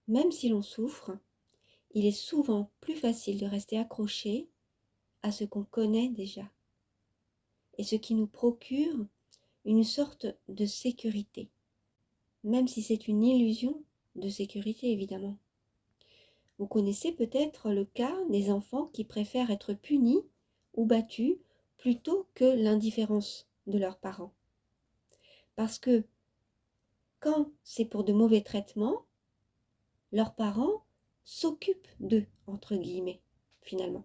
même si l'on souffre, il est souvent plus facile de rester accroché à ce qu'on connaît déjà et ce qui nous procure une sorte de sécurité, même si c'est une illusion de sécurité évidemment. Vous connaissez peut-être le cas des enfants qui préfèrent être punis ou battus plutôt que l'indifférence de leurs parents. Parce que quand c'est pour de mauvais traitements, leurs parents s'occupent d'eux, entre guillemets, finalement.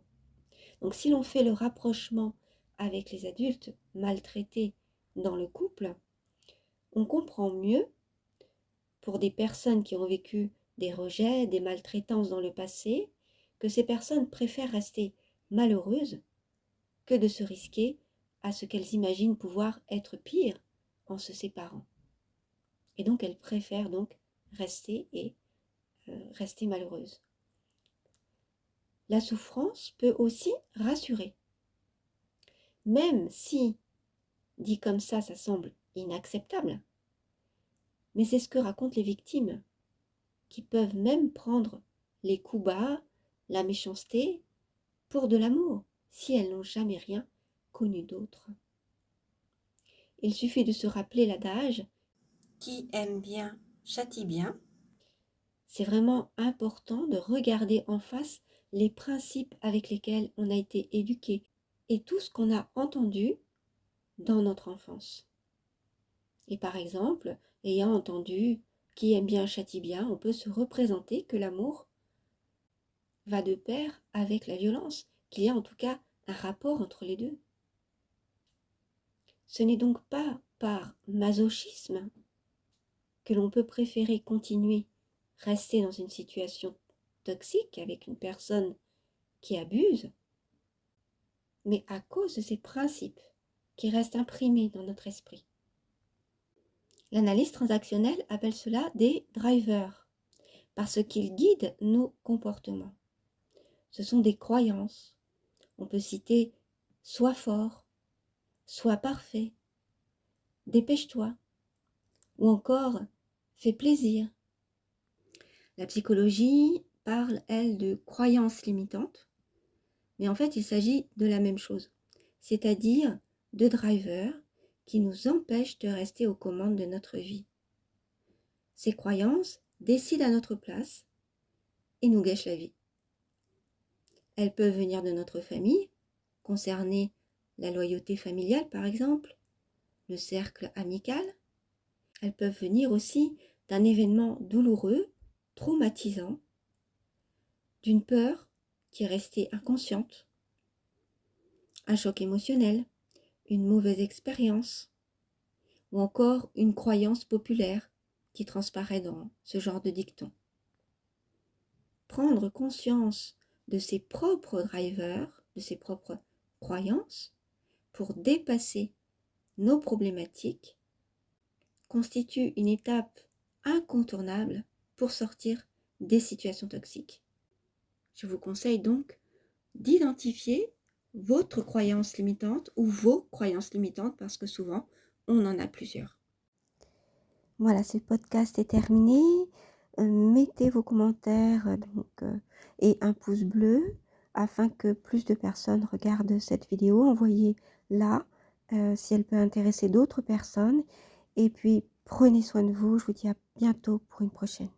Donc si l'on fait le rapprochement avec les adultes maltraités dans le couple, on comprend mieux, pour des personnes qui ont vécu des rejets, des maltraitances dans le passé, que ces personnes préfèrent rester malheureuses que de se risquer à ce qu'elles imaginent pouvoir être pire en se séparant. Et donc elles préfèrent donc rester malheureuses. La souffrance peut aussi rassurer. Même si, dit comme ça semble inacceptable, mais c'est ce que racontent les victimes, qui peuvent même prendre les coups bas, la méchanceté, pour de l'amour, si elles n'ont jamais rien connu d'autre. Il suffit de se rappeler l'adage « Qui aime bien, châtie bien ». C'est vraiment important de regarder en face les principes avec lesquels on a été éduqué et tout ce qu'on a entendu dans notre enfance. Et par exemple, ayant entendu « qui aime bien châtie bien », on peut se représenter que l'amour va de pair avec la violence, qu'il y a en tout cas un rapport entre les deux. Ce n'est donc pas par masochisme que l'on peut préférer continuer, rester dans une situation toxique avec une personne qui abuse, mais à cause de ces principes qui restent imprimés dans notre esprit. L'analyse transactionnelle appelle cela des drivers, parce qu'ils guident nos comportements. Ce sont des croyances. On peut citer « sois fort »,« sois parfait »,« dépêche-toi » ou encore « fais plaisir ». La psychologie parle, elle, de croyances limitantes, mais en fait, il s'agit de la même chose, c'est-à-dire de drivers qui nous empêchent de rester aux commandes de notre vie. Ces croyances décident à notre place et nous gâchent la vie. Elles peuvent venir de notre famille, concerner la loyauté familiale par exemple, le cercle amical. Elles peuvent venir aussi d'un événement douloureux, traumatisant, d'une peur qui est restée inconsciente, un choc émotionnel, une mauvaise expérience, ou encore une croyance populaire qui transparaît dans ce genre de dicton. Prendre conscience de ses propres drivers, de ses propres croyances, pour dépasser nos problématiques, constitue une étape incontournable pour sortir des situations toxiques. Je vous conseille donc d'identifier votre croyance limitante ou vos croyances limitantes parce que souvent, on en a plusieurs. Voilà, ce podcast est terminé. Mettez vos commentaires et un pouce bleu afin que plus de personnes regardent cette vidéo. Envoyez-la si elle peut intéresser d'autres personnes. Et puis, prenez soin de vous. Je vous dis à bientôt pour une prochaine.